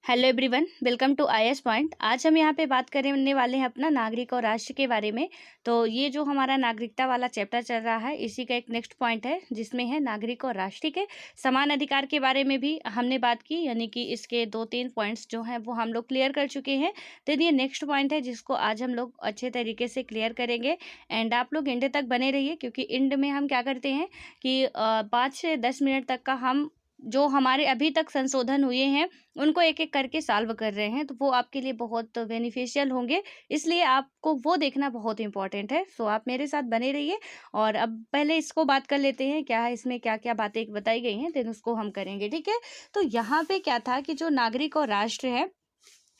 Hello everyone, welcome to IAS point. आज हम यहाँ पे बात करने वाले हैं अपना नागरिक और राष्ट्र के बारे में। तो ये जो हमारा नागरिकता वाला चैप्टर चल रहा है, इसी का एक नेक्स्ट पॉइंट है जिसमें है नागरिक और राष्ट्र के समान अधिकार के बारे में भी हमने बात की, यानी कि इसके 2-3 पॉइंट्स जो हैं वो हम लोग क्लियर कर चुके हैं। तो ये नेक्स्ट पॉइंट है जिसको आज हम लोग अच्छे तरीके से क्लियर करेंगे। एंड आप लोग एंड तक बने रहिए, क्योंकि एंड में हम क्या करते हैं कि 5 से 10 मिनट तक का हम जो हमारे अभी तक संशोधन हुए हैं उनको एक एक करके सॉल्व कर रहे हैं, तो वो आपके लिए बहुत बेनिफिशियल होंगे। इसलिए आपको वो देखना बहुत इंपॉर्टेंट है। सो आप मेरे साथ बने रहिए। और अब पहले इसको बात कर लेते हैं, क्या है इसमें क्या क्या बातें बताई गई हैं, देन उसको हम करेंगे। ठीक है, तो यहाँ पे क्या था कि जो नागरिक और राष्ट्र है,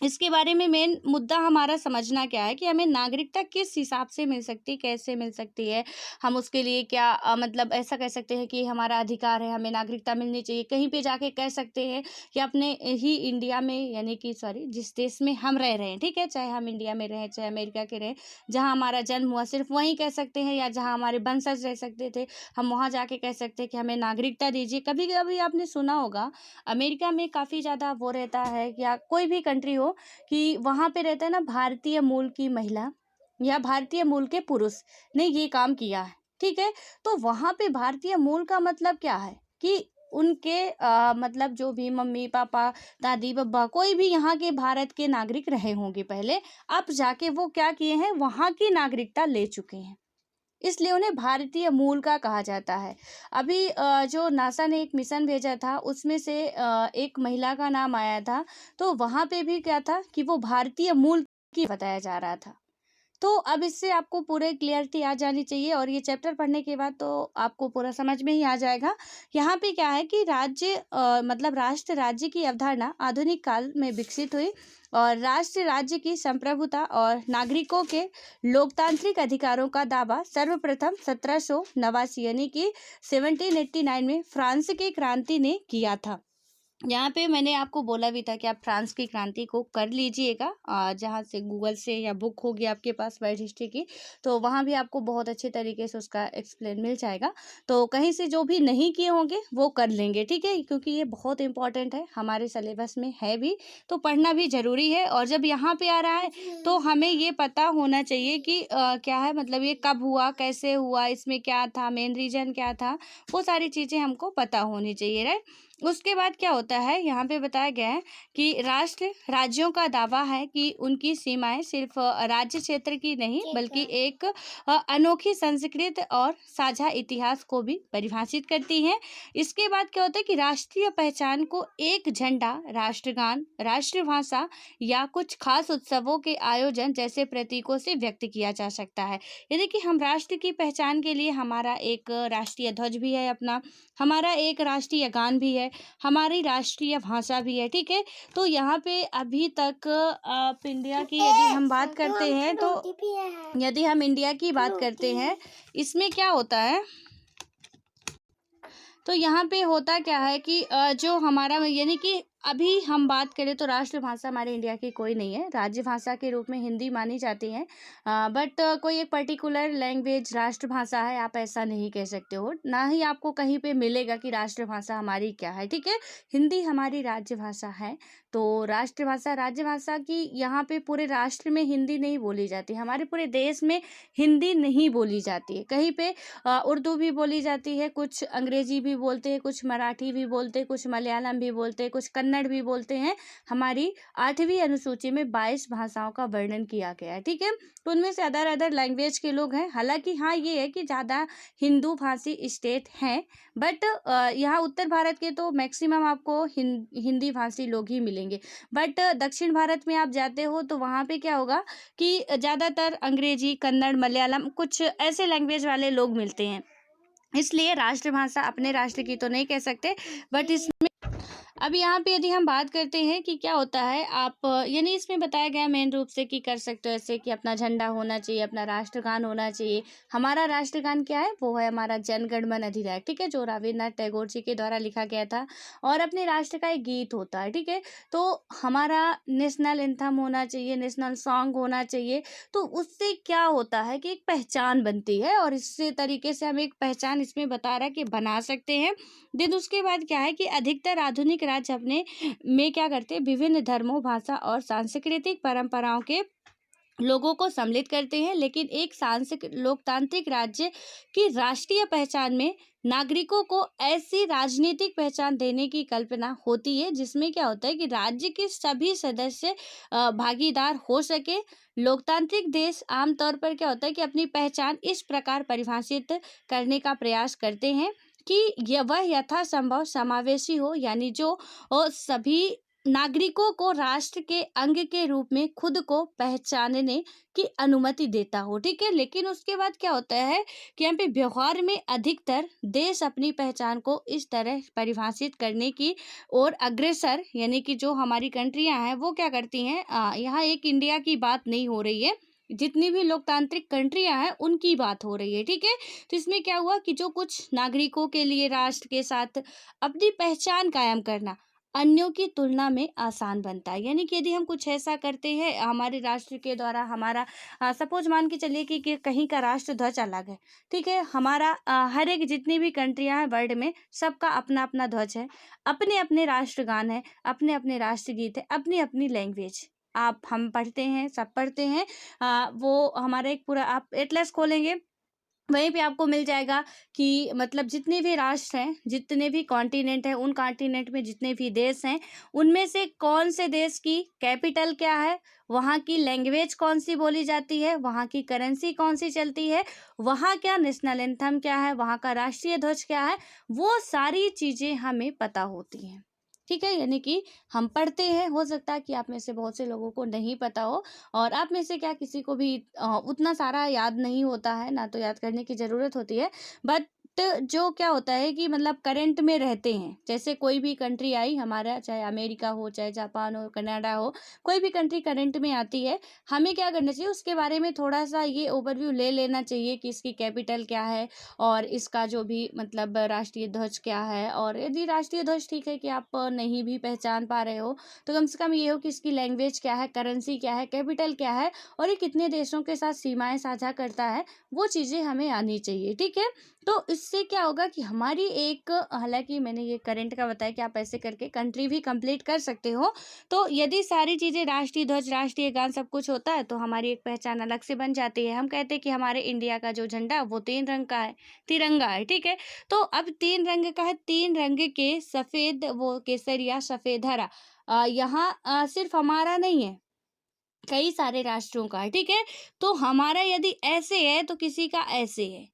इसके बारे में मेन मुद्दा हमारा समझना क्या है कि हमें नागरिकता किस हिसाब से मिल सकती है, कैसे मिल सकती है। हम उसके लिए क्या मतलब ऐसा कह सकते हैं कि हमारा अधिकार है, हमें नागरिकता मिलनी चाहिए। कहीं पे जाके कह सकते हैं कि अपने ही इंडिया में, यानी कि सॉरी, जिस देश में हम रह रहे हैं, ठीक है, चाहे हम इंडिया में रहें चाहे अमेरिका के रहें, जहाँ हमारा जन्म हुआ सिर्फ वहीं कह सकते हैं, या जहाँ हमारे वंशज रह सकते थे हम वहाँ जाके कह सकते हैं कि हमें नागरिकता दीजिए। कभी कभी आपने सुना होगा अमेरिका में काफ़ी ज़्यादा वो रहता है, या कोई भी कंट्री हो, कि वहाँ पे रहता है ना, भारतीय मूल की महिला या भारतीय मूल के पुरुष ने ये काम किया है। ठीक है, तो वहाँ पे भारतीय मूल का मतलब क्या है कि उनके मतलब जो भी मम्मी पापा दादी बब्बा कोई भी यहाँ के भारत के नागरिक रहे होंगे पहले, अब जाके वो क्या किए हैं, वहाँ की नागरिकता ले चुके हैं, इसलिए उन्हें भारतीय मूल का कहा जाता है। अभी जो नासा ने एक मिशन भेजा था उसमें से एक महिला का नाम आया था, तो वहाँ पे भी क्या था कि वो भारतीय मूल की बताया जा रहा था। तो अब इससे आपको पूरे क्लियरिटी आ जानी चाहिए, और ये चैप्टर पढ़ने के बाद तो आपको पूरा समझ में ही आ जाएगा। यहाँ पे क्या है कि राज्य मतलब राष्ट्र राज्य की अवधारणा आधुनिक काल में विकसित हुई, और राष्ट्र राज्य की संप्रभुता और नागरिकों के लोकतांत्रिक अधिकारों का दावा सर्वप्रथम 1789 यानी कि 1789 में फ्रांस की क्रांति ने किया था। यहाँ पे मैंने आपको बोला भी था कि आप फ्रांस की क्रांति को कर लीजिएगा, जहाँ से गूगल से या बुक होगी आपके पास वर्ल्ड हिस्ट्री की, तो वहाँ भी आपको बहुत अच्छे तरीके से उसका एक्सप्लेन मिल जाएगा। तो कहीं से जो भी नहीं किए होंगे वो कर लेंगे, ठीक है, क्योंकि ये बहुत इंपॉर्टेंट है, हमारे सिलेबस में है भी, तो पढ़ना भी ज़रूरी है। और जब यहाँ पे आ रहा है तो हमें ये पता होना चाहिए कि क्या है, मतलब ये कब हुआ, कैसे हुआ, इसमें क्या था, मेन रीजन क्या था, वो सारी चीज़ें हमको पता होनी चाहिए, राइट। उसके बाद क्या होता है, यहाँ पे बताया गया है कि राष्ट्र राज्यों का दावा है कि उनकी सीमाएं सिर्फ राज्य क्षेत्र की नहीं बल्कि एक अनोखी संस्कृत और साझा इतिहास को भी परिभाषित करती हैं। इसके बाद क्या होता है कि राष्ट्रीय पहचान को एक झंडा, राष्ट्रगान, राष्ट्रभाषा या कुछ खास उत्सवों के आयोजन जैसे प्रतीकों से व्यक्त किया जा सकता है। यानी कि हम राष्ट्र की पहचान के लिए हमारा एक राष्ट्रीय ध्वज भी है अपना, हमारा एक राष्ट्रीय गान भी है, हमारी राष्ट्रीय भाषा भी है, ठीक है। तो यहाँ पे अभी तक आप इंडिया की यदि हम बात करते हैं, तो यदि हम इंडिया की बात करते हैं, इसमें क्या होता है, तो यहाँ पे होता क्या है कि जो हमारा, यानी कि अभी हम बात करें तो राष्ट्रभाषा हमारे इंडिया की कोई नहीं है, राज्य भाषा के रूप में हिंदी मानी जाती है। बट कोई एक पर्टिकुलर लैंग्वेज राष्ट्रभाषा है, आप ऐसा नहीं कह सकते हो, ना ही आपको कहीं पे मिलेगा कि राष्ट्रभाषा हमारी क्या है, ठीक है। हिंदी हमारी राज्य भाषा है। तो राष्ट्रभाषा राज्य भाषा की यहाँ पे पूरे राष्ट्र में हिंदी नहीं बोली जाती, हमारे पूरे देश में हिंदी नहीं बोली जाती है। कहीं पे उर्दू भी बोली जाती है, कुछ अंग्रेजी भी बोलते हैं, कुछ मराठी भी बोलते हैं, कुछ मलयालम भी बोलते हैं, कुछ कन्नड़ भी बोलते हैं। हमारी 8वीं अनुसूची में 22 भाषाओं का वर्णन किया गया है, ठीक है। तो उनमें से अदर अदर लैंग्वेज के लोग हैं। हालांकि हाँ, ये है कि ज़्यादा हिंदू भाषी स्टेट हैं, बट यहाँ उत्तर भारत के तो मैक्सिमम आपको हिंदी भाषी लोग ही मिलेंगे। बट दक्षिण भारत में आप जाते हो तो वहाँ पे क्या होगा कि ज़्यादातर अंग्रेजी, कन्नड़, मलयालम, कुछ ऐसे लैंग्वेज वाले लोग मिलते हैं। इसलिए राष्ट्रभाषा अपने राष्ट्र की तो नहीं कह सकते, बट इसमें अब यहाँ पे यदि हम बात करते हैं कि क्या होता है, आप यानी इसमें बताया गया मेन रूप से कि कर सकते हो ऐसे कि अपना झंडा होना चाहिए, अपना राष्ट्रगान होना चाहिए। हमारा राष्ट्रगान क्या है, वो है हमारा जन गण मन अधिनायक, ठीक है, जो रविन्द्रनाथ टैगोर जी के द्वारा लिखा गया था। और अपने राष्ट्र का एक गीत होता है, ठीक है। तो हमारा नेशनल एंथम होना चाहिए, नेशनल सॉन्ग होना चाहिए। तो उससे क्या होता है कि एक पहचान बनती है, और इससे तरीके से हम एक पहचान इसमें बता रहा है कि बना सकते हैं। देन उसके बाद क्या है कि अधिकतर आधुनिक राज्य अपने में क्या करते हैं, विभिन्न धर्मों, भाषा और सांस्कृतिक परंपराओं के लोगों को सम्मिलित करते हैं। लेकिन एक सांस्कृतिक लोकतांत्रिक राज्य की राष्ट्रीय पहचान में नागरिकों को ऐसी राजनीतिक पहचान देने की कल्पना होती है जिसमें क्या होता है कि राज्य के सभी सदस्य भागीदार हो सके। लोकतांत्रिक देश आमतौर पर क्या होता है कि अपनी पहचान इस प्रकार परिभाषित करने का प्रयास करते हैं कि वह यथासंभव समावेशी हो, यानी जो सभी नागरिकों को राष्ट्र के अंग के रूप में खुद को पहचानने की अनुमति देता हो। ठीक है, लेकिन उसके बाद क्या होता है कि यहाँ पे व्यवहार में अधिकतर देश अपनी पहचान को इस तरह परिभाषित करने की ओर अग्रसर, यानी कि जो हमारी कंट्रियां हैं वो क्या करती हैं, यहाँ एक इंडिया की बात नहीं हो रही है, जितनी भी लोकतांत्रिक कंट्रियां हैं उनकी बात हो रही है। ठीक है, तो इसमें क्या हुआ कि जो कुछ नागरिकों के लिए राष्ट्र के साथ अपनी पहचान कायम करना अन्यों की तुलना में आसान बनता है। यानी कि यदि हम कुछ ऐसा करते हैं हमारे राष्ट्र के द्वारा, हमारा सपोज मान के चलिए कि कहीं का राष्ट्र ध्वज अलग है। ठीक है, हमारा हर एक जितनी भी कंट्रियां हैं वर्ल्ड में, सबका अपना अपना ध्वज है, अपने अपने राष्ट्रगान है, अपने अपने राष्ट्रगीत है, अपनी अपनी लैंग्वेज। आप हम पढ़ते हैं, सब पढ़ते हैं। वो हमारा एक पूरा, आप एटलस खोलेंगे वहीं पे आपको मिल जाएगा कि मतलब जितने भी राष्ट्र हैं, जितने भी कॉन्टिनेंट हैं, उन कॉन्टिनेंट में जितने भी देश हैं, उनमें से कौन से देश की कैपिटल क्या है, वहाँ की लैंग्वेज कौन सी बोली जाती है, वहाँ की करेंसी कौन सी चलती है, वहाँ क्या नेशनल एंथम क्या है, वहाँ का राष्ट्रीय ध्वज क्या है, वो सारी चीज़ें हमें पता होती हैं। ठीक है, यानी कि हम पढ़ते हैं, हो सकता है कि आप में से बहुत से लोगों को नहीं पता हो, और आप में से क्या किसी को भी उतना सारा याद नहीं होता है, ना तो याद करने की ज़रूरत होती है। बट जो क्या होता है कि मतलब करंट में रहते हैं, जैसे कोई भी कंट्री आई हमारा, चाहे अमेरिका हो, चाहे जापान हो, कनाडा हो, कोई भी कंट्री करंट में आती है, हमें क्या करना चाहिए, उसके बारे में थोड़ा सा ये ओवरव्यू ले लेना चाहिए कि इसकी कैपिटल क्या है और इसका जो भी मतलब राष्ट्रीय ध्वज क्या है। और यदि राष्ट्रीय ध्वज ठीक है कि आप नहीं भी पहचान पा रहे हो, तो कम से कम ये हो कि इसकी लैंग्वेज क्या है, करेंसी क्या है, कैपिटल क्या है, और ये कितने देशों के साथ सीमाएं साझा करता है, वो चीज़ें हमें आनी चाहिए। ठीक है, तो इससे क्या होगा कि हमारी एक, हालांकि मैंने ये करंट का बताया कि आप ऐसे करके कंट्री भी कंप्लीट कर सकते हो, तो यदि सारी चीज़ें राष्ट्रीय ध्वज, राष्ट्रीय गान सब कुछ होता है तो हमारी एक पहचान अलग से बन जाती है। हम कहते हैं कि हमारे इंडिया का जो झंडा है वो 3 रंग का है, तिरंगा है। ठीक है, तो अब 3 रंग का है, 3 रंग के सफ़ेद, वो केसरिया सफ़ेद हरा, यहाँ सिर्फ हमारा नहीं है, कई सारे राष्ट्रों का है। ठीक है, तो हमारा यदि ऐसे है तो किसी का ऐसे है,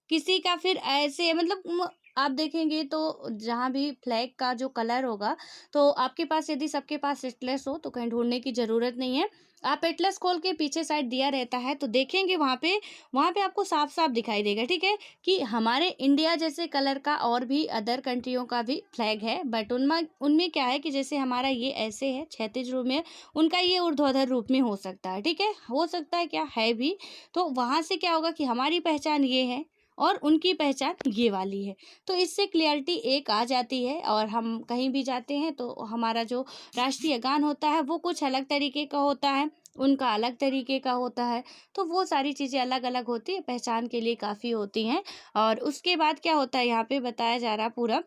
किसी का फिर ऐसे, मतलब आप देखेंगे तो जहाँ भी फ्लैग का जो कलर होगा, तो आपके पास यदि सबके पास एटलस हो तो कहीं ढूंढने की ज़रूरत नहीं है। आप एटलस खोल के पीछे साइड दिया रहता है तो देखेंगे वहाँ पे आपको साफ साफ दिखाई देगा। ठीक है, कि हमारे इंडिया जैसे कलर का और भी अदर कंट्रियों का भी फ्लैग है, बट उनमें उनमें क्या है कि जैसे हमारा ये ऐसे है क्षैतिज रूप में, उनका ये ऊर्ध्वाधर रूप में हो सकता है। ठीक है, हो सकता है, क्या है भी। तो वहाँ से क्या होगा कि हमारी पहचान ये है और उनकी पहचान ये वाली है, तो इससे क्लियरिटी एक आ जाती है। और हम कहीं भी जाते हैं तो हमारा जो राष्ट्रीय गान होता है वो कुछ अलग तरीके का होता है, उनका अलग तरीके का होता है, तो वो सारी चीज़ें अलग अलग होती है, पहचान के लिए काफ़ी होती हैं। और उसके बाद क्या होता है, यहाँ पे बताया जा रहा पूरा,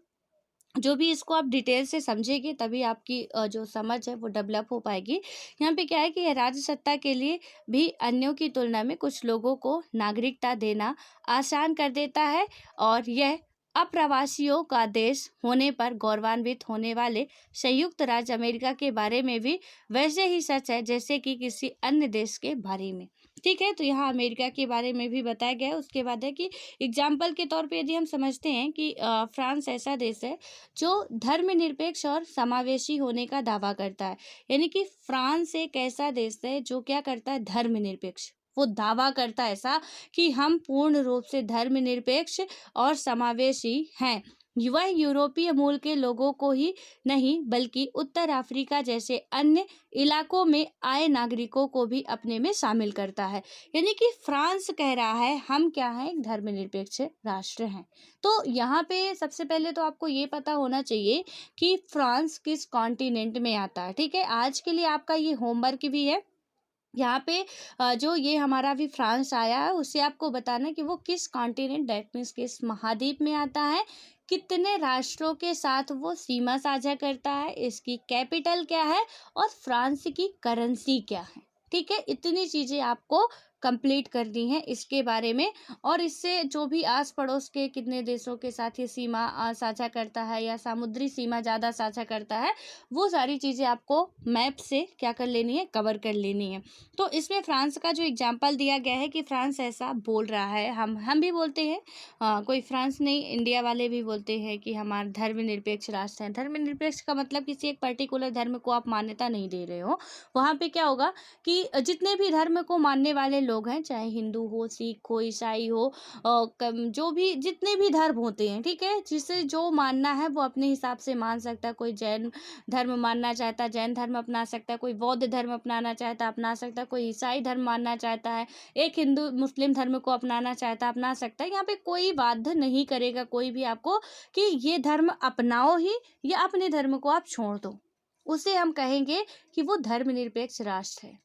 जो भी इसको आप डिटेल से समझेंगे तभी आपकी जो समझ है वो डेवलप हो पाएगी। यहाँ पे क्या है कि राज्य सत्ता के लिए भी अन्यों की तुलना में कुछ लोगों को नागरिकता देना आसान कर देता है, और यह अप्रवासियों का देश होने पर गौरवान्वित होने वाले संयुक्त राज्य अमेरिका के बारे में भी वैसे ही सच है जैसे कि किसी अन्य देश के बारे में। ठीक है, तो यहाँ अमेरिका के बारे में भी बताया गया है। उसके बाद है कि एग्जाम्पल के तौर पे यदि हम समझते हैं कि फ्रांस ऐसा देश है जो धर्मनिरपेक्ष और समावेशी होने का दावा करता है। यानी कि फ्रांस एक ऐसा देश है जो क्या करता है, धर्मनिरपेक्ष, वो दावा करता है ऐसा कि हम पूर्ण रूप से धर्मनिरपेक्ष और समावेशी हैं। वह यूरोपीय मूल के लोगों को ही नहीं बल्कि उत्तर अफ्रीका जैसे अन्य इलाकों में आए नागरिकों को भी अपने में शामिल करता है। यानी कि फ्रांस कह रहा है हम क्या हैं, एक धर्मनिरपेक्ष राष्ट्र हैं। तो यहाँ पे सबसे पहले तो आपको ये पता होना चाहिए कि फ्रांस किस कॉन्टिनेंट में आता है। ठीक है, आज के लिए आपका ये होमवर्क भी है। यहाँ पे जो ये हमारा भी फ्रांस आया है उससे आपको बताना कि वो किस कॉन्टिनेंट, दैट मीन्स किस महाद्वीप में आता है, कितने राष्ट्रों के साथ वो सीमा साझा करता है, इसकी कैपिटल क्या है और फ्रांस की करेंसी क्या है। ठीक है, इतनी चीज़ें आपको कंप्लीट करनी है इसके बारे में। और इससे जो भी आस पड़ोस के कितने देशों के साथ ये सीमा साझा करता है या समुद्री सीमा ज़्यादा साझा करता है, वो सारी चीज़ें आपको मैप से क्या कर लेनी है, कवर कर लेनी है। तो इसमें फ्रांस का जो एग्जाम्पल दिया गया है कि फ्रांस ऐसा बोल रहा है, हम भी बोलते हैं, कोई फ्रांस नहीं, इंडिया वाले भी बोलते हैं कि हमारा धर्मनिरपेक्ष राष्ट्र है। धर्मनिरपेक्ष का मतलब किसी एक पर्टिकुलर धर्म को आप मान्यता नहीं दे रहे हो। वहाँ पे क्या होगा कि जितने भी धर्म को मानने वाले लोग हैं, चाहे हिंदू हो, सिख हो, ईसाई हो, जो भी जितने भी धर्म होते हैं, ठीक है, जिसे जो मानना है वो अपने हिसाब से मान सकता है। कोई जैन धर्म मानना चाहता है जैन धर्म अपना सकता है, कोई बौद्ध धर्म अपनाना चाहता है अपना सकता है, कोई ईसाई धर्म मानना चाहता है, एक हिंदू मुस्लिम धर्म को अपनाना चाहता है अपना सकता है। यहाँ पे कोई बाध्य नहीं करेगा कोई भी आपको कि ये धर्म अपनाओ ही या अपने धर्म को आप छोड़ दो। उसे हम कहेंगे कि वो धर्मनिरपेक्ष राष्ट्र है,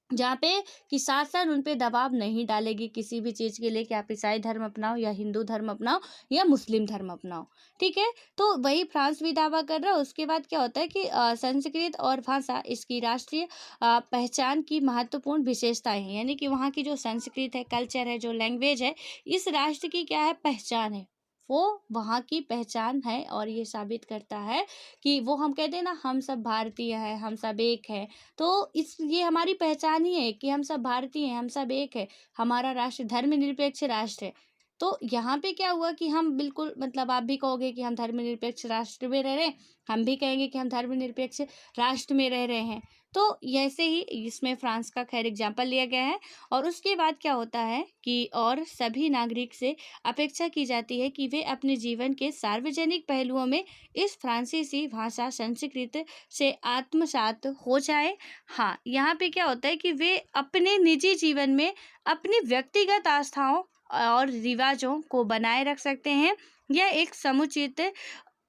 जहाँ पे कि शासन उन पे दबाव नहीं डालेगी किसी भी चीज़ के लिए कि आप ईसाई धर्म अपनाओ या हिंदू धर्म अपनाओ या मुस्लिम धर्म अपनाओ। ठीक है, तो वही फ्रांस भी दावा कर रहा है। उसके बाद क्या होता है कि संस्कृत और भाषा इसकी राष्ट्रीय पहचान की महत्वपूर्ण विशेषताएं हैं, यानी कि वहाँ की जो संस्कृत है, कल्चर है, जो लैंग्वेज है, इस राष्ट्र की क्या है, पहचान है, वो वहाँ की पहचान है। और ये साबित करता है कि वो हम कहते हैं ना, हम सब भारतीय हैं, हम सब एक है। तो ये हमारी पहचान ही है कि हम सब भारतीय हैं, हम सब एक है, हमारा राष्ट्र धर्मनिरपेक्ष राष्ट्र है। तो यहाँ पे क्या हुआ कि हम बिल्कुल, मतलब आप भी कहोगे कि हम धर्मनिरपेक्ष राष्ट्र में रह रहे हैं, हम भी कहेंगे कि हम धर्मनिरपेक्ष राष्ट्र में रह रहे हैं। तो ऐसे ही इसमें फ्रांस का खैर एग्जाम्पल लिया गया है। और उसके बाद क्या होता है कि और सभी नागरिक से अपेक्षा की जाती है कि वे अपने जीवन के सार्वजनिक पहलुओं में इस फ्रांसीसी भाषा संस्कृत से आत्मसात हो जाए। हाँ, यहाँ पे क्या होता है कि वे अपने निजी जीवन में अपनी व्यक्तिगत आस्थाओं और रिवाजों को बनाए रख सकते हैं। यह एक समुचित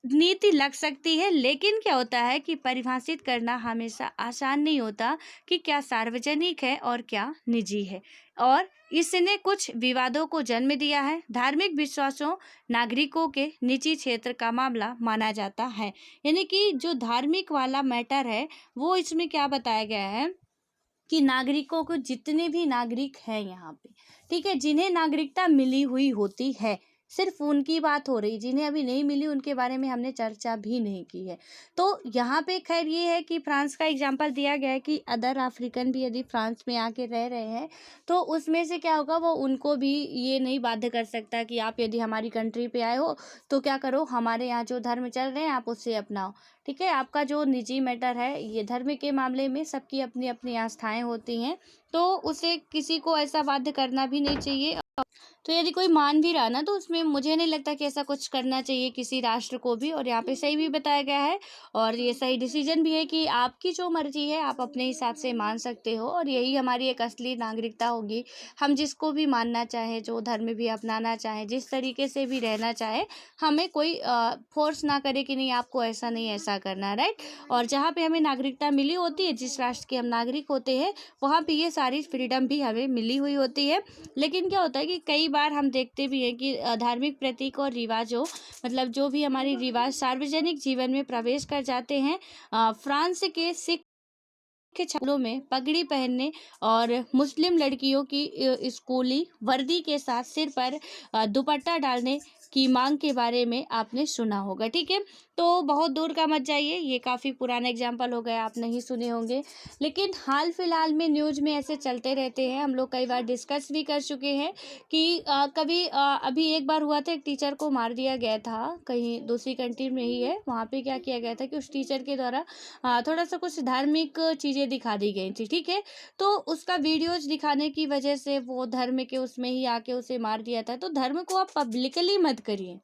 नीति लग सकती है, लेकिन क्या होता है कि परिभाषित करना हमेशा आसान नहीं होता कि क्या सार्वजनिक है और क्या निजी है। और इसने कुछ विवादों को जन्म दिया है। धार्मिक विश्वासों नागरिकों के निजी क्षेत्र का मामला माना जाता है, यानी कि जो धार्मिक वाला मैटर है वो इसमें क्या बताया गया है कि नागरिकों को, जितने भी नागरिक हैं यहाँ पे, ठीक है, जिन्हें नागरिकता मिली हुई होती है, सिर्फ उनकी बात हो रही, जिन्हें अभी नहीं मिली उनके बारे में हमने चर्चा भी नहीं की है। तो यहाँ पे खैर ये है कि फ्रांस का एग्जाम्पल दिया गया है कि अदर अफ्रीकन भी यदि फ्रांस में आके रह रहे हैं तो उसमें से क्या होगा, वो उनको भी ये नहीं बाध्य कर सकता कि आप यदि हमारी कंट्री पे आए हो तो क्या करो, हमारे यहाँ जो धर्म चल रहे हैं आप उससे अपनाओ। ठीक है, आपका जो निजी मैटर है, ये धर्म के मामले में सबकी अपनी अपनी आस्थाएं होती हैं, तो उसे किसी को ऐसा बाध्य करना भी नहीं चाहिए। तो यदि कोई मान भी रहा ना, तो उसमें मुझे नहीं लगता कि ऐसा कुछ करना चाहिए किसी राष्ट्र को भी। और यहाँ पे सही भी बताया गया है और ये सही डिसीजन भी है कि आपकी जो मर्जी है आप अपने हिसाब से मान सकते हो, और यही हमारी एक असली नागरिकता होगी। हम जिसको भी मानना चाहें, जो धर्म भी अपनाना चाहें, जिस तरीके से भी रहना चाहे, हमें कोई फोर्स ना करे कि नहीं आपको ऐसा नहीं ऐसा करना, राइट। और जहाँ पे हमें नागरिकता मिली होती है, जिस राष्ट्र के हम नागरिक होते हैं, वहाँ पे ये सारी फ्रीडम भी हमें मिली हुई होती है। लेकिन क्या होता है कि कई बार हम देखते भी हैं कि धार्मिक प्रतीक और रिवाजों, मतलब जो भी हमारे रिवाज सार्वजनिक जीवन में प्रवेश कर जाते हैं। फ्रांस के सिख के छात्रों में पगड़ी पहनने और मुस्लिम लड़कियों की स्कूली वर्दी के साथ सिर पर दुपट्टा डालने की मांग के बारे में आपने सुना होगा। ठीक है, तो बहुत दूर का मत जाइए, ये काफ़ी पुराना एग्जाम्पल हो गया, आप नहीं सुने होंगे। लेकिन हाल फिलहाल में न्यूज़ में ऐसे चलते रहते हैं, हम लोग कई बार डिस्कस भी कर चुके हैं कि कभी अभी एक बार हुआ था, एक टीचर को मार दिया गया था, कहीं दूसरी कंट्री में ही है। वहाँ पे क्या किया गया था कि उस टीचर के द्वारा थोड़ा सा कुछ धार्मिक चीज़ें दिखा दी गई थी। ठीक है, तो उसका वीडियोज दिखाने की वजह से वो धर्म के उसमें ही आके उसे मार दिया था। तो धर्म को आप पब्लिकली मत करिए,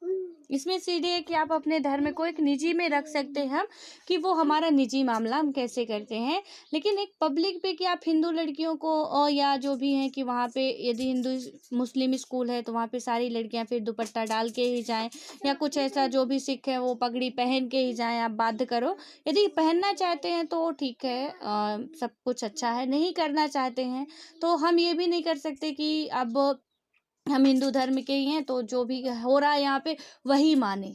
इसमें सीधे है कि आप अपने धर्म को एक निजी में रख सकते हैं हम, कि वो हमारा निजी मामला हम कैसे करते हैं। लेकिन एक पब्लिक पे कि आप हिंदू लड़कियों को या जो भी हैं कि वहाँ पे यदि हिंदू मुस्लिम स्कूल है तो वहाँ पे सारी लड़कियाँ फिर दुपट्टा डाल के ही जाएं, या कुछ ऐसा जो भी सिख है वो पगड़ी पहन के ही जाएं, आप बाध्य करो। यदि पहनना चाहते हैं तो ठीक है, सब कुछ अच्छा है। नहीं करना चाहते हैं तो हम ये भी नहीं कर सकते कि अब हम हिंदू धर्म के ही हैं तो जो भी हो रहा है यहाँ पे वही माने।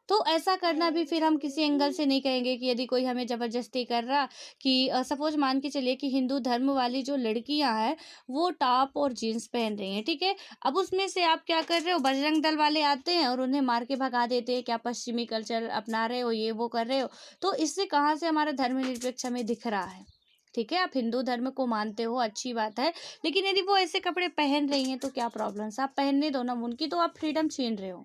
तो ऐसा करना भी फिर हम किसी एंगल से नहीं कहेंगे कि यदि कोई हमें ज़बरदस्ती कर रहा कि सपोज़ मान के चलिए कि हिंदू धर्म वाली जो लड़कियां हैं वो टॉप और जीन्स पहन रही हैं, ठीक है। अब उसमें से आप क्या कर रहे हो, बजरंग दल वाले आते हैं और उन्हें मार के भगा देते हैं, क्या पश्चिमी कल्चर अपना रहे हो, ये वो कर रहे हो। तो इससे कहाँ से हमारा धर्मनिरपेक्ष हमें दिख रहा है? ठीक है, आप हिंदू धर्म को मानते हो, अच्छी बात है, लेकिन यदि वो ऐसे कपड़े पहन रही हैं तो क्या प्रॉब्लम है? आप पहनने दो ना, उनकी तो आप फ्रीडम छीन रहे हो।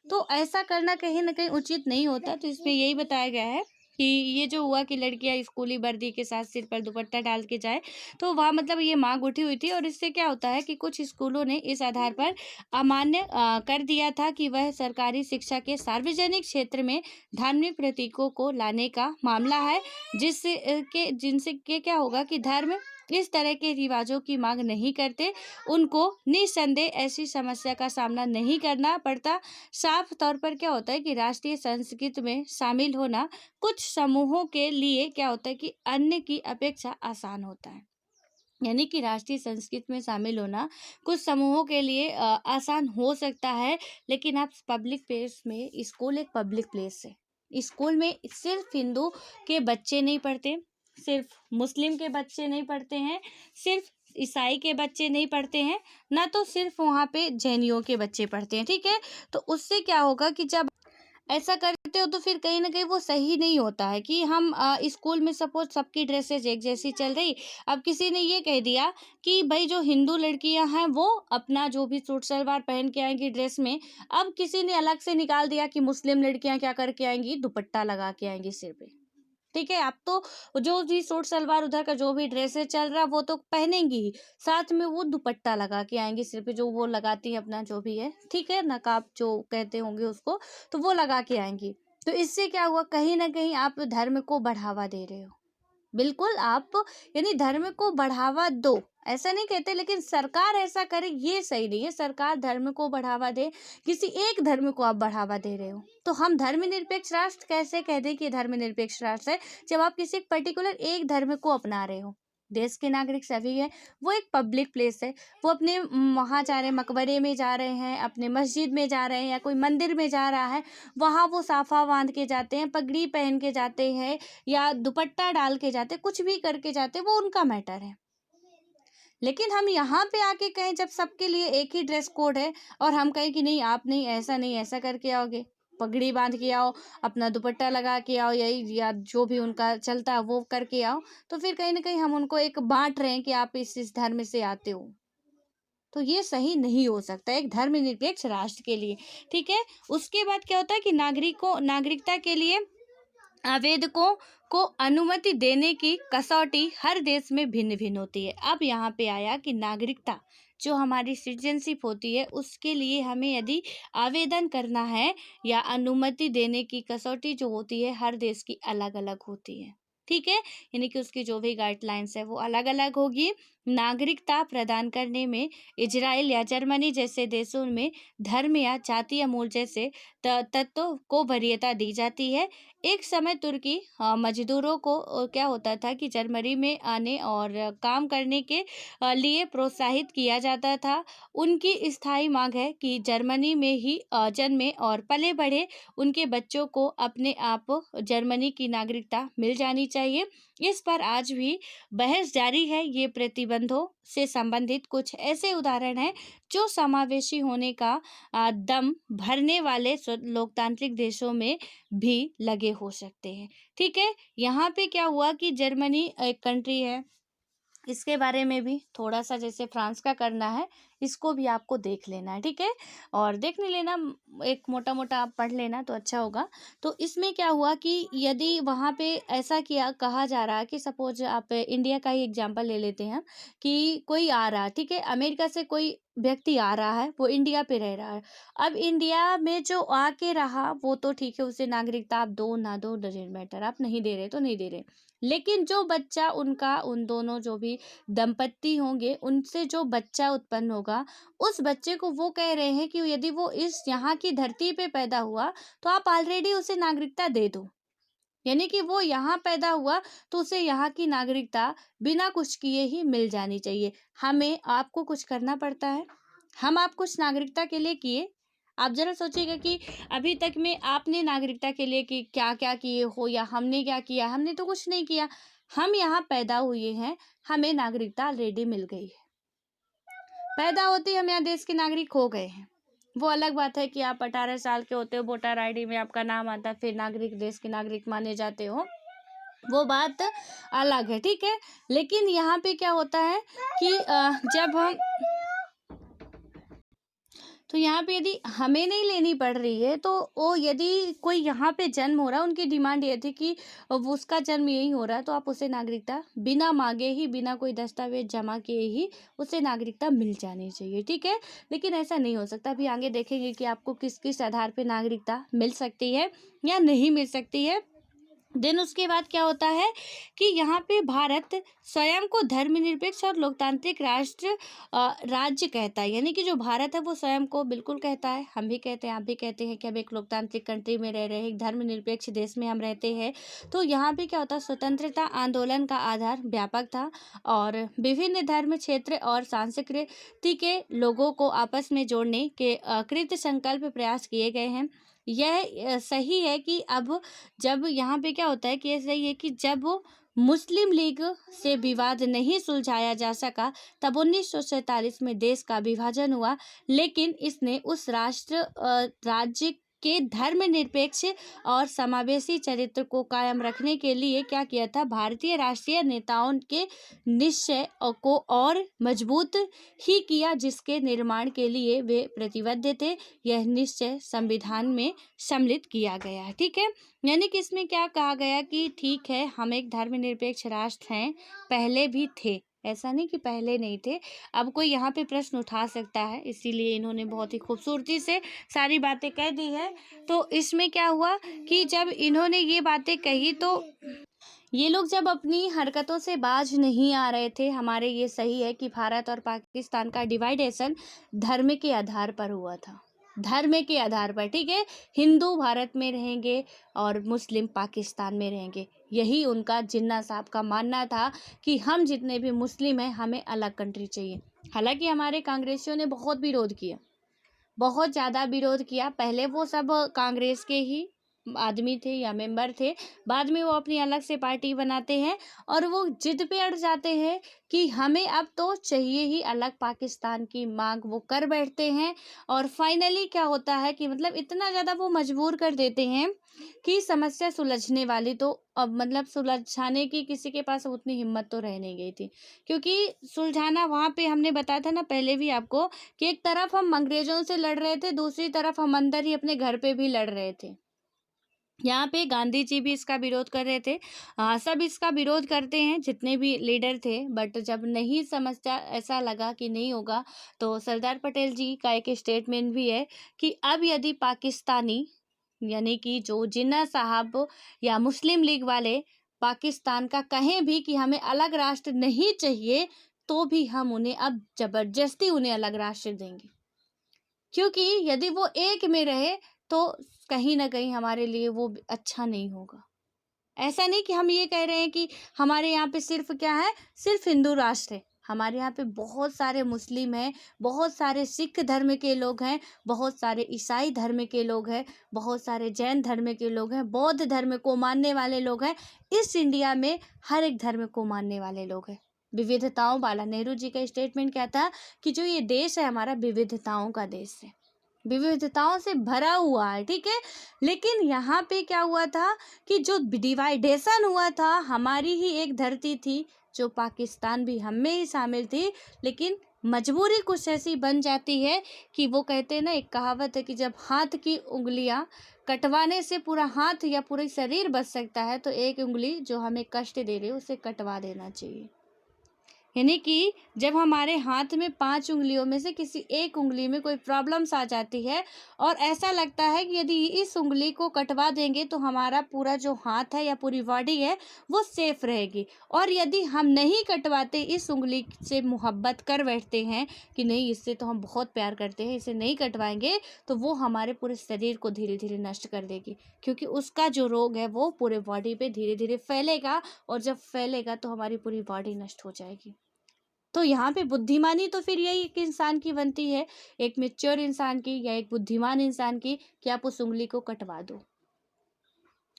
तो ऐसा करना कहीं न कहीं उचित नहीं होता। तो इसमें यही बताया गया है कि ये जो हुआ कि लड़कियाँ स्कूली वर्दी के साथ सिर पर दुपट्टा डाल के जाएँ, तो वहाँ मतलब ये माँग उठी हुई थी और इससे क्या होता है कि कुछ स्कूलों ने इस आधार पर अमान्य कर दिया था कि वह सरकारी शिक्षा के सार्वजनिक क्षेत्र में धार्मिक प्रतीकों को लाने का मामला है, जिससे जिनसे के क्या होगा कि धर्म इस तरह के रिवाजों की माँग नहीं करते, उनको निस्संदेह ऐसी समस्या का सामना नहीं करना पड़ता। साफ तौर पर क्या होता है कि राष्ट्रीय संस्कृति में शामिल होना कुछ समूहों के लिए क्या होता है कि अन्य की अपेक्षा आसान होता है। यानी कि राष्ट्रीय संस्कृति में शामिल होना कुछ समूहों के लिए आसान हो सकता है, लेकिन आप पब्लिक प्लेस में, स्कूल एक पब्लिक प्लेस है, स्कूल में सिर्फ हिंदू के बच्चे नहीं पढ़ते, सिर्फ मुस्लिम के बच्चे नहीं पढ़ते हैं, सिर्फ ईसाई के बच्चे नहीं पढ़ते हैं, ना तो सिर्फ वहाँ पे जैनियों के बच्चे पढ़ते हैं, ठीक है। तो उससे क्या होगा कि जब ऐसा करते हो तो फिर कहीं न कहीं वो सही नहीं होता है कि हम स्कूल में सपोज़ सबकी ड्रेसेज़ एक जैसी चल रही। अब किसी ने ये कह दिया कि भई जो हिंदू लड़कियाँ हैं वो अपना जो भी सूट सलवार पहन के आएँगी ड्रेस में। अब किसी ने अलग से निकाल दिया कि मुस्लिम लड़कियाँ क्या करके आएँगी, दुपट्टा लगा के आएँगी सिर पे। ठीक है, अब तो जो भी सूट सलवार उधर का जो भी ड्रेसेस चल रहा है वो तो पहनेंगी ही, साथ में वो दुपट्टा लगा के आएँगी सिर पे, जो वो लगाती है अपना जो भी है, ठीक है? नकाब जो कहते होंगे उसको, तो वो लगा के आएँगी। तो इससे क्या हुआ, कहीं न कहीं आप धर्म को बढ़ावा दे रहे हो। बिल्कुल, आप यानी धर्म को बढ़ावा दो, ऐसा नहीं कहते, लेकिन सरकार ऐसा करे ये सही नहीं है। सरकार धर्म को बढ़ावा दे, किसी एक धर्म को आप बढ़ावा दे रहे हो। तो हम धर्मनिरपेक्ष राष्ट्र कैसे कह दें कि धर्मनिरपेक्ष राष्ट्र है, जब आप किसी पर्टिकुलर एक धर्म को अपना रहे हो। देश के नागरिक सभी हैं, वो एक पब्लिक प्लेस है, वो अपने वहाँ जा रहे हैं, मकबरे में जा रहे हैं, अपने मस्जिद में जा रहे हैं या कोई मंदिर में जा रहा है, वहाँ वो साफा बांध के जाते हैं, पगड़ी पहन के जाते हैं या दुपट्टा डाल के जाते, कुछ भी करके जाते, वो उनका मैटर है। लेकिन हम यहाँ पे आके कहें, जब सबके लिए एक ही ड्रेस कोड है और हम कहें कि नहीं आप नहीं ऐसा करके आओगे, पगड़ी बांध के आओ, अपना दुपट्टा लगा के आओ, यही या जो भी उनका चलता है वो करके आओ, तो फिर कहीं ना कहीं हम उनको एक बांट रहे हैं कि आप इस धर्म से आते हो। तो ये सही नहीं हो सकता एक धर्मनिरपेक्ष राष्ट्र के लिए, ठीक है। उसके बाद क्या होता है कि नागरिकता के लिए आवेदकों को अनुमति देने की कसौटी हर देश में भिन्न भिन्न होती है। अब यहाँ पे आया कि नागरिकता जो हमारी सिटीजनशिप होती है उसके लिए हमें यदि आवेदन करना है या अनुमति देने की कसौटी जो होती है हर देश की अलग अलग होती है, ठीक है। यानी कि उसकी जो भी गाइडलाइंस है वो अलग अलग होगी। नागरिकता प्रदान करने में इजराइल या जर्मनी जैसे देशों में धर्म या जातीय मूल जैसे तत्वों को वरीयता दी जाती है। एक समय तुर्की मजदूरों को क्या होता था कि जर्मनी में आने और काम करने के लिए प्रोत्साहित किया जाता था। उनकी स्थायी मांग है कि जर्मनी में ही जन्मे और पले बढ़े उनके बच्चों को अपने आप जर्मनी की नागरिकता मिल जानी चाहिए। इस पर आज भी बहस जारी है। ये प्रतिबंधों से संबंधित कुछ ऐसे उदाहरण हैं जो समावेशी होने का दम भरने वाले लोकतांत्रिक देशों में भी लगे हो सकते हैं, ठीक है। यहाँ पे क्या हुआ कि जर्मनी एक कंट्री है, इसके बारे में भी थोड़ा सा जैसे फ्रांस का करना है, इसको भी आपको देख लेना है, ठीक है। और देख नहीं लेना, एक मोटा मोटा आप पढ़ लेना तो अच्छा होगा। तो इसमें क्या हुआ कि यदि वहाँ पे ऐसा किया कहा जा रहा है कि सपोज आप इंडिया का ही एग्जांपल ले लेते हैं कि कोई आ रहा है, ठीक है, अमेरिका से कोई व्यक्ति आ रहा है, वो इंडिया पे रह रहा है। अब इंडिया में जो आके रहा वो तो ठीक है, उसे नागरिकता आप दो ना दो डजेंट मैटर, आप नहीं दे रहे तो नहीं दे रहे। लेकिन जो बच्चा उनका, उन दोनों जो भी दंपत्ति होंगे उनसे जो बच्चा उत्पन्न होगा, उस बच्चे को वो कह रहे हैं कि यदि वो इस यहाँ की धरती पे पैदा हुआ तो आप ऑलरेडी उसे नागरिकता दे दो। यानी कि वो यहाँ पैदा हुआ तो उसे यहाँ की नागरिकता बिना कुछ किए ही मिल जानी चाहिए। हमें आपको कुछ करना पड़ता है, हम आप कुछ नागरिकता के लिए किए, आप ज़रा सोचिएगा कि अभी तक में आपने नागरिकता के लिए कि क्या-क्या किए हो या हमने क्या किया? हमने तो कुछ नहीं किया। हम यहाँ पैदा हुए हैं, हमें नागरिकता ऑलरेडी मिल गई है। पैदा होते ही हम यहाँ देश के नागरिक हो गए हैं। वो अलग बात है कि आप 18 साल के होते हो, वोटर आईडी में आपका नाम आता है, फिर नागरिक देश के नागरिक माने जाते हो, वो बात अलग है, ठीक है। लेकिन यहाँ पे क्या होता है कि जब हम तो यहाँ पे यदि हमें नहीं लेनी पड़ रही है तो वो यदि कोई यहाँ पे जन्म हो रहा है, उनकी डिमांड ये थी कि वो उसका जन्म यही हो रहा है तो आप उसे नागरिकता बिना मांगे ही, बिना कोई दस्तावेज जमा किए ही उसे नागरिकता मिल जानी चाहिए, ठीक है। लेकिन ऐसा नहीं हो सकता। अभी आगे देखेंगे कि आपको किस किस आधार पे नागरिकता मिल सकती है या नहीं मिल सकती है। देन उसके बाद क्या होता है कि यहाँ पे भारत स्वयं को धर्मनिरपेक्ष और लोकतांत्रिक राज्य कहता है। यानी कि जो भारत है वो स्वयं को बिल्कुल कहता है, हम भी कहते हैं, आप भी कहते हैं कि हम एक लोकतांत्रिक कंट्री में रह रहे हैं, एक धर्मनिरपेक्ष देश में हम रहते हैं। तो यहाँ पे क्या होता है, स्वतंत्रता आंदोलन का आधार व्यापक था और विभिन्न धर्म, क्षेत्र और संस्कृति के लोगों को आपस में जोड़ने के कृत संकल्प प्रयास किए गए हैं। यह सही है कि अब जब यहाँ पे क्या होता है कि ऐसा ही है कि जब मुस्लिम लीग से विवाद नहीं सुलझाया जा सका, तब 1947 में देश का विभाजन हुआ। लेकिन इसने उस राज्य के धर्मनिरपेक्ष और समावेशी चरित्र को कायम रखने के लिए क्या किया था, भारतीय राष्ट्रीय नेताओं के निश्चय को और मजबूत ही किया, जिसके निर्माण के लिए वे प्रतिबद्ध थे। यह निश्चय संविधान में सम्मिलित किया गया है, ठीक है। यानी कि इसमें क्या कहा गया कि ठीक है, हम एक धर्मनिरपेक्ष राष्ट्र हैं, पहले भी थे, ऐसा नहीं कि पहले नहीं थे। अब कोई यहाँ पे प्रश्न उठा सकता है, इसीलिए इन्होंने बहुत ही खूबसूरती से सारी बातें कह दी है। तो इसमें क्या हुआ कि जब इन्होंने ये बातें कही तो ये लोग जब अपनी हरकतों से बाज नहीं आ रहे थे, हमारे ये सही है कि भारत और पाकिस्तान का डिवाइडेशन धर्म के आधार पर हुआ था, धर्म के आधार पर, ठीक है। हिंदू भारत में रहेंगे और मुस्लिम पाकिस्तान में रहेंगे, यही उनका जिन्ना साहब का मानना था कि हम जितने भी मुस्लिम हैं हमें अलग कंट्री चाहिए। हालांकि हमारे कांग्रेसियों ने बहुत विरोध किया, बहुत ज़्यादा विरोध किया। पहले वो सब कांग्रेस के ही आदमी थे या मेंबर थे, बाद में वो अपनी अलग से पार्टी बनाते हैं और वो जिद पे अड़ जाते हैं कि हमें अब तो चाहिए ही अलग पाकिस्तान की मांग वो कर बैठते हैं। और फाइनली क्या होता है कि मतलब इतना ज़्यादा वो मजबूर कर देते हैं कि समस्या सुलझने वाली तो अब मतलब सुलझाने की किसी के पास उतनी हिम्मत तो रह नहीं गई थी, क्योंकि सुलझाना वहाँ पे हमने बताया था ना पहले भी आपको कि एक तरफ हम अंग्रेजों से लड़ रहे थे, दूसरी तरफ हम अंदर ही अपने घर पे भी लड़ रहे थे। यहाँ पे गांधी जी भी इसका विरोध कर रहे थे। सब इसका विरोध करते हैं जितने भी लीडर थे, बट जब नहीं समझता, ऐसा लगा कि नहीं होगा, तो सरदार पटेल जी का एक स्टेटमेंट भी है कि अब यदि पाकिस्तानी यानी कि जो जिन्ना साहब या मुस्लिम लीग वाले पाकिस्तान का कहें भी कि हमें अलग राष्ट्र नहीं चाहिए, तो भी हम उन्हें अब जबरदस्ती उन्हें अलग राष्ट्र देंगे, क्योंकि यदि वो एक में रहे तो कहीं ना कहीं हमारे लिए वो अच्छा नहीं होगा। ऐसा नहीं कि हम ये कह रहे हैं कि हमारे यहाँ पे सिर्फ क्या है, सिर्फ हिंदू राष्ट्र है। हमारे यहाँ पे बहुत सारे मुस्लिम हैं, बहुत सारे सिख धर्म के लोग हैं, बहुत सारे ईसाई धर्म के लोग हैं, बहुत सारे जैन धर्म के लोग हैं, बौद्ध धर्म को मानने वाले लोग हैं। इस इंडिया में हर एक धर्म को मानने वाले लोग हैं। विविधताओं वाला, नेहरू जी का स्टेटमेंट क्या था कि जो ये देश है हमारा विविधताओं का देश है, विविधताओं से भरा हुआ है, ठीक है। लेकिन यहाँ पे क्या हुआ था कि जो डिवाइडेशन हुआ था, हमारी ही एक धरती थी जो पाकिस्तान भी हम में ही शामिल थी, लेकिन मजबूरी कुछ ऐसी बन जाती है कि वो कहते हैं ना, एक कहावत है कि जब हाथ की उंगलियां कटवाने से पूरा हाथ या पूरा शरीर बच सकता है, तो एक उंगली जो हमें कष्ट दे रही है उसे कटवा देना चाहिए। यानी कि जब हमारे हाथ में 5 उंगलियों में से किसी एक उंगली में कोई प्रॉब्लम्स आ जाती है और ऐसा लगता है कि यदि इस उंगली को कटवा देंगे तो हमारा पूरा जो हाथ है या पूरी बॉडी है वो सेफ रहेगी, और यदि हम नहीं कटवाते, इस उंगली से मोहब्बत कर बैठते हैं कि नहीं इससे तो हम बहुत प्यार करते हैं, इसे नहीं कटवाएंगे, तो वो हमारे पूरे शरीर को धीरे धीरे नष्ट कर देगी, क्योंकि उसका जो रोग है वो पूरे बॉडी पे धीरे धीरे फैलेगा, और जब फैलेगा तो हमारी पूरी बॉडी नष्ट हो जाएगी। तो यहाँ पे बुद्धिमानी तो फिर यही एक इंसान की बनती है, एक मैच्योर इंसान की या एक बुद्धिमान इंसान की, कि आप उस उंगली को कटवा दो।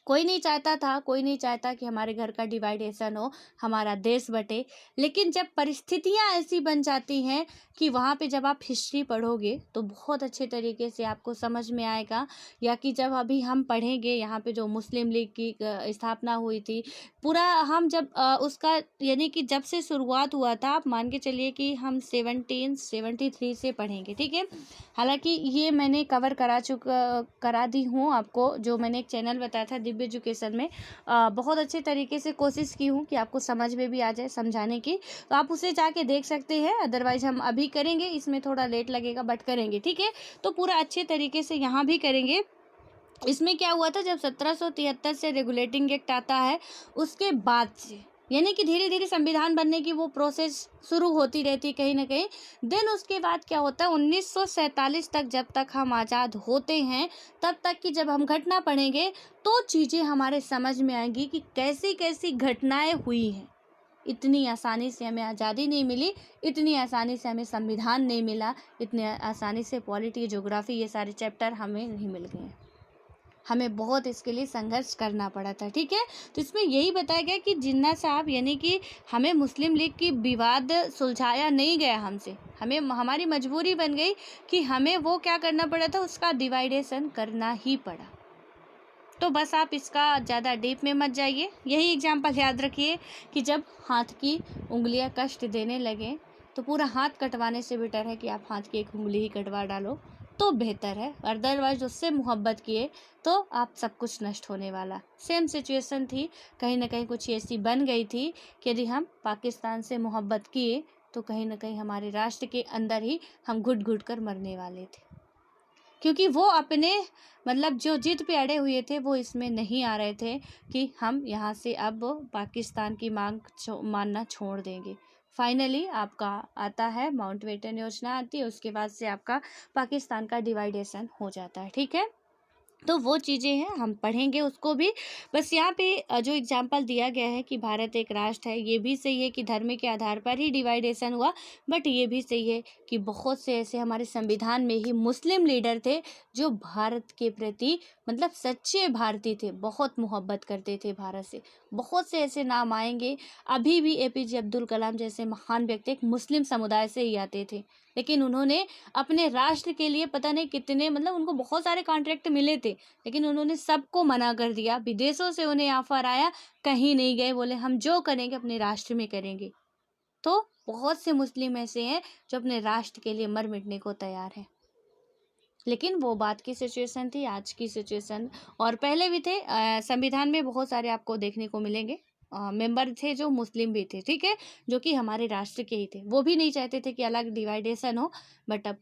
कोई नहीं चाहता था, कोई नहीं चाहता कि हमारे घर का डिवाइडेशन हो, हमारा देश बटे। लेकिन जब परिस्थितियाँ ऐसी बन जाती हैं कि वहाँ पे जब आप हिस्ट्री पढ़ोगे तो बहुत अच्छे तरीके से आपको समझ में आएगा, या कि जब अभी हम पढ़ेंगे यहाँ पे जो मुस्लिम लीग की स्थापना हुई थी, पूरा हम जब उसका यानी कि जब से शुरुआत हुआ था, आप मान के चलिए कि हम 1773 से पढ़ेंगे, ठीक है। हालांकि ये मैंने करा दी हूँ आपको, जो मैंने एक चैनल बताया था दिव्य एजुकेशन में, बहुत अच्छे तरीके से कोशिश की हूँ कि आपको समझ में भी आ जाए समझाने की, तो आप उसे जाके देख सकते हैं। अदरवाइज हम अभी करेंगे, इसमें थोड़ा लेट लगेगा बट करेंगे, ठीक है। तो पूरा अच्छे तरीके से यहाँ भी करेंगे। इसमें क्या हुआ था, जब 1773 से रेगुलेटिंग एक्ट आता है, उसके बाद से यानी कि धीरे धीरे संविधान बनने की वो प्रोसेस शुरू होती रहती है कहीं ना कहीं। देन उसके बाद क्या होता है, 1947 तक जब तक हम आज़ाद होते हैं, तब तक की जब हम घटना पढ़ेंगे तो चीज़ें हमारे समझ में आएंगी कि कैसी कैसी घटनाएं हुई हैं। इतनी आसानी से हमें आज़ादी नहीं मिली, इतनी आसानी से हमें संविधान नहीं मिला, इतनी आसानी से पॉलिटी, ज्योग्राफी, ये सारे चैप्टर हमें नहीं मिल गए। हमें बहुत इसके लिए संघर्ष करना पड़ा था, ठीक है। तो इसमें यही बताया गया कि जिन्ना साहब यानी कि हमें मुस्लिम लीग की विवाद सुलझाया नहीं गया हमसे, हमें हमारी मजबूरी बन गई कि हमें वो क्या करना पड़ा था, उसका डिवाइडेशन करना ही पड़ा। तो बस आप इसका ज़्यादा डीप में मत जाइए, यही एग्जाम्पल याद रखिए कि जब हाथ की उंगलियां कष्ट देने लगे तो पूरा हाथ कटवाने से बेटर है कि आप हाथ की एक उंगली ही कटवा डालो तो बेहतर है। अदरवाइज उससे मोहब्बत किए तो आप सब कुछ नष्ट होने वाला। सेम सिचुएशन थी, कहीं ना कहीं कुछ ऐसी बन गई थी कि यदि हम पाकिस्तान से मोहब्बत किए तो कहीं ना कहीं हमारे राष्ट्र के अंदर ही हम घुट घुट कर मरने वाले थे, क्योंकि वो अपने मतलब जो जिद पे अड़े हुए थे वो इसमें नहीं आ रहे थे कि हम यहाँ से अब पाकिस्तान की मांग मानना छोड़ देंगे। फाइनली आपका आता है माउंटबेटन योजना आती है, उसके बाद से आपका पाकिस्तान का डिवाइडेशन हो जाता है, ठीक है। तो वो चीज़ें हैं, हम पढ़ेंगे उसको भी। बस यहाँ पे जो एग्जाम्पल दिया गया है कि भारत एक राष्ट्र है, ये भी सही है कि धर्म के आधार पर ही डिवाइडेशन हुआ, बट ये भी सही है कि बहुत से ऐसे हमारे संविधान में ही मुस्लिम लीडर थे जो भारत के प्रति मतलब सच्चे भारतीय थे, बहुत मोहब्बत करते थे भारत से। बहुत से ऐसे नाम आएंगे, अभी भी एपीजे अब्दुल कलाम जैसे महान व्यक्ति एक मुस्लिम समुदाय से ही आते थे, लेकिन उन्होंने अपने राष्ट्र के लिए पता नहीं कितने मतलब उनको बहुत सारे कॉन्ट्रैक्ट मिले थे, लेकिन उन्होंने सबको मना कर दिया। विदेशों से उन्हें ऑफर आया, कहीं नहीं गए, बोले हम जो करेंगे अपने राष्ट्र में करेंगे। तो बहुत से मुस्लिम ऐसे हैं जो अपने राष्ट्र के लिए मर मिटने को तैयार हैं। लेकिन वो बात की सिचुएशन थी, आज की सिचुएशन और पहले भी थे। संविधान में बहुत सारे आपको देखने को मिलेंगे मेंबर थे जो मुस्लिम भी थे, ठीक है, जो कि हमारे राष्ट्र के ही थे। वो भी नहीं चाहते थे कि अलग डिवाइडेशन हो, बट अब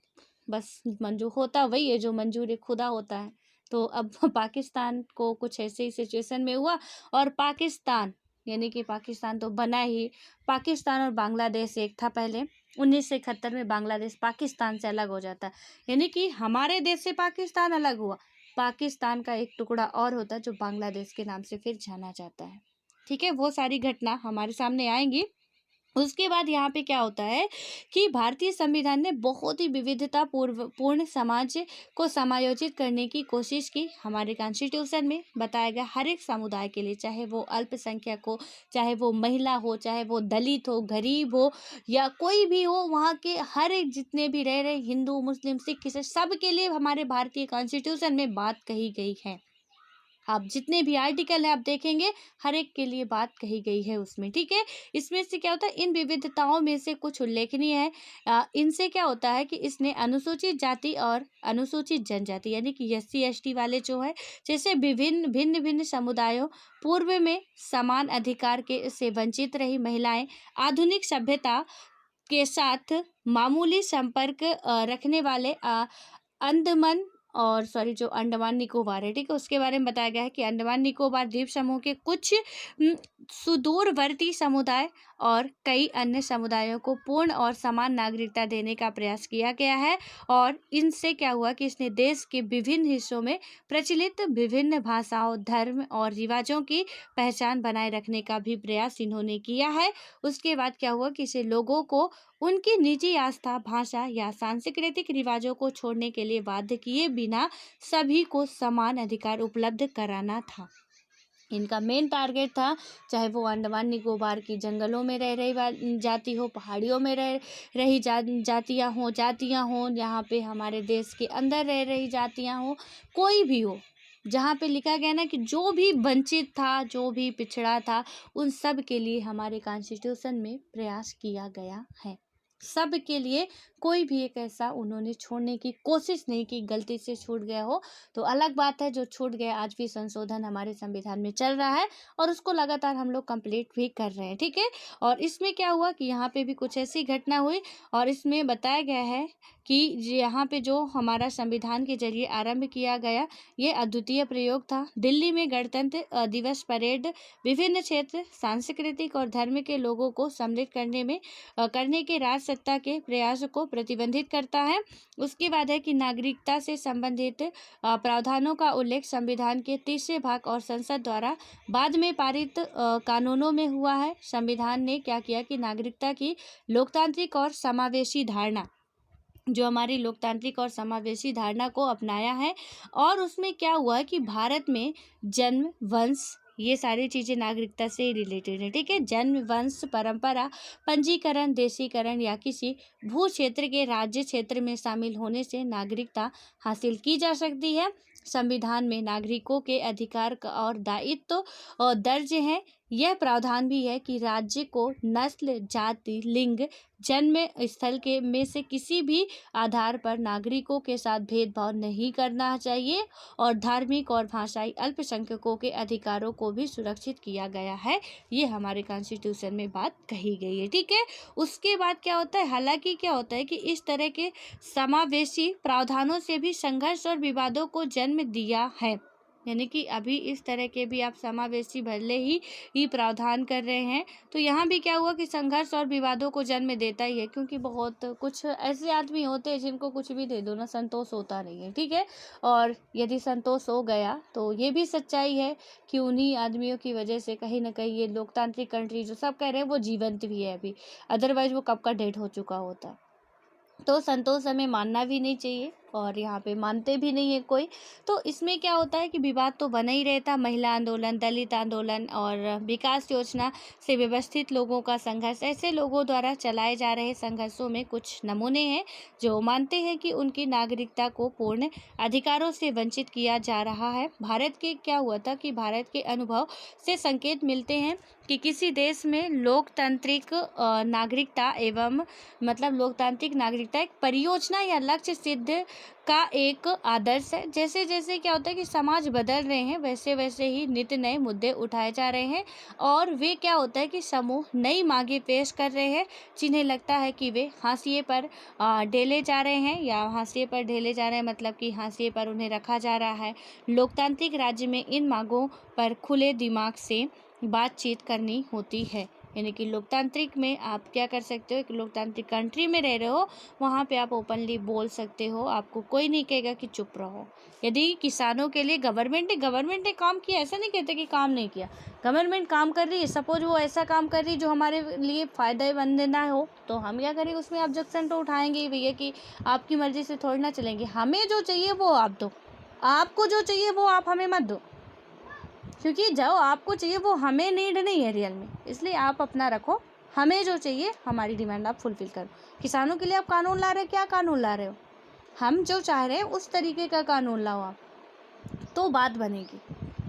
बस मंजूर होता वही है जो मंजूर खुदा होता है। तो अब पाकिस्तान को कुछ ऐसे ही सिचुएशन में हुआ, और पाकिस्तान यानी कि पाकिस्तान तो बना ही। पाकिस्तान और बांग्लादेश एक था पहले, 1971 में बांग्लादेश पाकिस्तान से अलग हो जाता है, यानी कि हमारे देश से पाकिस्तान अलग हुआ, पाकिस्तान का एक टुकड़ा और होता है जो बांग्लादेश के नाम से फिर जाना जाता है, ठीक है। वो सारी घटना हमारे सामने आएंगी। उसके बाद यहाँ पे क्या होता है कि भारतीय संविधान ने बहुत ही विविधता पूर्ण समाज को समायोजित करने की कोशिश की। हमारे कॉन्स्टिट्यूशन में बताया गया हर एक समुदाय के लिए, चाहे वो अल्पसंख्यक हो, चाहे वो महिला हो, चाहे वो दलित हो, गरीब हो, या कोई भी हो, वहाँ के हर एक जितने भी रह रहे हिंदू, मुस्लिम, सिख, ईसाई, सब के लिए हमारे भारतीय कॉन्स्टिट्यूशन में बात कही गई है। आप जितने भी आर्टिकल है आप देखेंगे, हर एक के लिए बात कही गई है उसमें, ठीक है। इसमें से क्या होता है, इन विविधताओं में से कुछ उल्लेखनीय है। इनसे क्या होता है कि इसने अनुसूचित जाति और अनुसूचित जनजाति यानी कि SC ST वाले जो है, जैसे विभिन्न भिन्न भिन्न समुदायों, पूर्व में समान अधिकार के से वंचित रही महिलाएं, आधुनिक सभ्यता के साथ मामूली संपर्क रखने वाले अंडमान और जो अंडमान निकोबार है, ठीक है, उसके बारे में बताया गया है कि अंडमान निकोबार द्वीप समूह के कुछ सुदूरवर्ती समुदाय और कई अन्य समुदायों को पूर्ण और समान नागरिकता देने का प्रयास किया गया है। और इनसे क्या हुआ कि इसने देश के विभिन्न हिस्सों में प्रचलित विभिन्न भाषाओं, धर्म और रिवाजों की पहचान बनाए रखने का भी प्रयास इन्होंने किया है। उसके बाद क्या हुआ कि इसे लोगों को उनकी निजी आस्था, भाषा या सांस्कृतिक रिवाजों को छोड़ने के लिए बाध्य किए बिना सभी को समान अधिकार उपलब्ध कराना था। इनका मेन टारगेट था, चाहे वो अंडमान निकोबार की जंगलों में रह रही जाति हो, पहाड़ियों में रह रही जातियाँ हों, यहाँ पे हमारे देश के अंदर रह रही जातियाँ हों, कोई भी हो, जहाँ पे लिखा गया ना कि जो भी वंचित था, जो भी पिछड़ा था, उन सब के लिए हमारे कॉन्स्टिट्यूशन में प्रयास किया गया है। सब के लिए, कोई भी एक ऐसा उन्होंने छोड़ने की कोशिश नहीं की, गलती से छूट गया हो तो अलग बात है, जो छूट गया आज भी संशोधन हमारे संविधान में चल रहा है और उसको लगातार हम लोग कंप्लीट भी कर रहे हैं, ठीक है। और इसमें क्या हुआ कि यहाँ पे भी कुछ ऐसी घटना हुई और इसमें बताया गया है कि यहाँ पे जो हमारा संविधान के जरिए आरंभ किया गया, ये अद्वितीय प्रयोग था। दिल्ली में गणतंत्र दिवस परेड विभिन्न क्षेत्र, सांस्कृतिक और धर्म के लोगों को सम्मिलित करने के राज सत्ता के प्रयास को प्रतिबंधित करता है। उसके बाद है कि नागरिकता से संबंधित प्रावधानों का उल्लेख संविधान के 30वें भाग और संसद द्वारा बाद में पारित कानूनों में हुआ है। संविधान ने क्या किया कि नागरिकता की लोकतांत्रिक और समावेशी धारणा, जो हमारी लोकतांत्रिक और समावेशी धारणा को अपनाया है। और उसमें क्या हुआ है कि भारत में जन्म, वंश, ये सारी चीज़ें नागरिकता से रिलेटेड है, ठीक है। जन्म, वंश, परंपरा, पंजीकरण, देशीकरण या किसी भू क्षेत्र के राज्य क्षेत्र में शामिल होने से नागरिकता हासिल की जा सकती है। संविधान में नागरिकों के अधिकार और दायित्व दर्ज हैं। यह प्रावधान भी है कि राज्य को नस्ल, जाति, लिंग, जन्म स्थल के में से किसी भी आधार पर नागरिकों के साथ भेदभाव नहीं करना चाहिए और धार्मिक और भाषाई अल्पसंख्यकों के अधिकारों को भी सुरक्षित किया गया है। ये हमारे कॉन्स्टिट्यूशन में बात कही गई है, ठीक है। उसके बाद क्या होता है, हालांकि क्या होता है कि इस तरह के समावेशी प्रावधानों से भी संघर्ष और विवादों को जन्म दिया है। यानी कि अभी इस तरह के भी आप समावेशी भले ही प्रावधान कर रहे हैं, तो यहाँ भी क्या हुआ कि संघर्ष और विवादों को जन्म देता ही है, क्योंकि बहुत कुछ ऐसे आदमी होते हैं जिनको कुछ भी दे दो ना, संतोष होता नहीं है, ठीक है। और यदि संतोष हो गया तो ये भी सच्चाई है कि उन्हीं आदमियों की वजह से कहीं ना कहीं ये लोकतांत्रिक कंट्री जो सब कह रहे हैं वो जीवंत भी है अभी, अदरवाइज वो कब का डेड हो चुका होता। तो संतोष हमें मानना भी नहीं चाहिए और यहाँ पे मानते भी नहीं है कोई। तो इसमें क्या होता है कि विवाद तो बना ही रहता। महिला आंदोलन, दलित आंदोलन और विकास योजना से व्यवस्थित लोगों का संघर्ष, ऐसे लोगों द्वारा चलाए जा रहे संघर्षों में कुछ नमूने हैं जो मानते हैं कि उनकी नागरिकता को पूर्ण अधिकारों से वंचित किया जा रहा है। भारत के क्या हुआ था कि भारत के अनुभव से संकेत मिलते हैं कि किसी देश में लोकतांत्रिक नागरिकता एवं लोकतांत्रिक नागरिकता एक परियोजना या लक्ष्य सिद्ध का एक आदर्श है। जैसे जैसे क्या होता है कि समाज बदल रहे हैं, वैसे वैसे ही नित्य नए मुद्दे उठाए जा रहे हैं और वे क्या होता है कि समूह नई मांगे पेश कर रहे हैं जिन्हें लगता है कि वे हाशिए पर ढेले जा रहे हैं, या हाशिए पर ढेले जा रहे हैं मतलब कि हाशिए पर उन्हें रखा जा रहा है। लोकतांत्रिक राज्य में इन मांगों पर खुले दिमाग से बातचीत करनी होती है। यानी कि लोकतांत्रिक में आप क्या कर सकते हो, एक लोकतांत्रिक कंट्री में रह रहे हो, वहाँ पे आप ओपनली बोल सकते हो, आपको कोई नहीं कहेगा कि चुप रहो। यदि किसानों के लिए गवर्नमेंट ने काम किया, ऐसा नहीं कहते कि काम नहीं किया, गवर्नमेंट काम कर रही है, सपोज वो ऐसा काम कर रही है जो हमारे लिए फ़ायदेमंद ना हो, तो हम क्या करेंगे, उसमें ऑब्जेक्शन तो उठाएंगे ही भैया कि आपकी मर्जी से थोड़ी ना चलेंगे, हमें जो चाहिए वो आप दो, आपको जो चाहिए वो आप हमें मत दो, क्योंकि जो आपको चाहिए वो हमें नीड नहीं है रियल में, इसलिए आप अपना रखो, हमें जो चाहिए हमारी डिमांड आप फुलफिल करो। किसानों के लिए आप कानून ला रहे हो, क्या कानून ला रहे हो, हम जो चाह रहे हैं उस तरीके का कानून लाओ आप, तो बात बनेगी।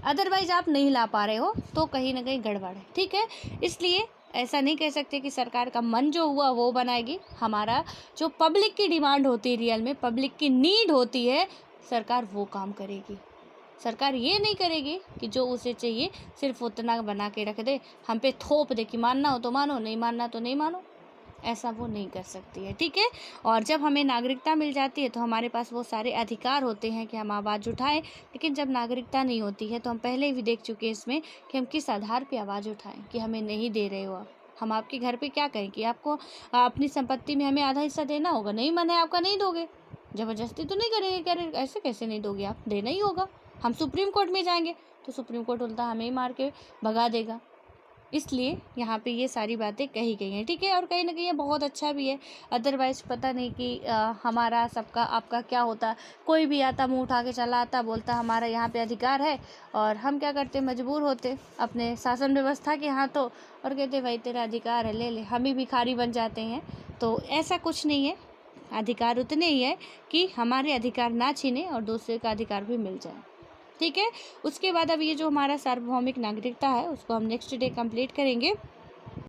अदरवाइज आप नहीं ला पा रहे हो तो कहीं ना कहीं गड़बड़ है, ठीक है। इसलिए ऐसा नहीं कह सकते कि सरकार का मन जो हुआ वो बनाएगी। हमारा जो पब्लिक की डिमांड होती है, रियल में पब्लिक की नीड होती है, सरकार वो काम करेगी। सरकार ये नहीं करेगी कि जो उसे चाहिए सिर्फ उतना बना के रख दे, हम पे थोप दे कि मानना हो तो मानो, नहीं मानना तो नहीं मानो। ऐसा वो नहीं कर सकती है, ठीक है। और जब हमें नागरिकता मिल जाती है तो हमारे पास वो सारे अधिकार होते हैं कि हम आवाज़ उठाएं, लेकिन जब नागरिकता नहीं होती है तो हम पहले भी देख चुके हैं इसमें कि हम किस आधार पे आवाज़ उठाएं कि हमें नहीं दे रहे हो आप। हम आपके घर पे क्या कहें कि आपको अपनी संपत्ति में हमें आधा हिस्सा देना होगा, नहीं मन है आपका नहीं दोगे, ज़बरदस्ती तो नहीं करेंगे, कह रहे ऐसे कैसे नहीं दोगे आप, देना ही होगा। हम सुप्रीम कोर्ट में जाएंगे तो सुप्रीम कोर्ट उल्टा हमें ही मार के भगा देगा। इसलिए यहाँ पे ये सारी बातें कही गई हैं, ठीक है। और कहीं ना कहीं ये बहुत अच्छा भी है। अदरवाइज पता नहीं कि हमारा सबका आपका क्या होता, कोई भी आता मुंह उठा के चला आता, बोलता हमारा यहाँ पे अधिकार है, और हम क्या करते, मजबूर होते अपने शासन व्यवस्था के हाथों और कहते भाई तेरा अधिकार है ले ले, हम ही भिखारी बन जाते हैं। तो ऐसा कुछ नहीं है, अधिकार उतने ही है कि हमारे अधिकार ना छीने और दूसरे का अधिकार भी मिल जाए, ठीक है। उसके बाद अब ये जो हमारा सार्वभौमिक नागरिकता है उसको हम नेक्स्ट डे कंप्लीट करेंगे।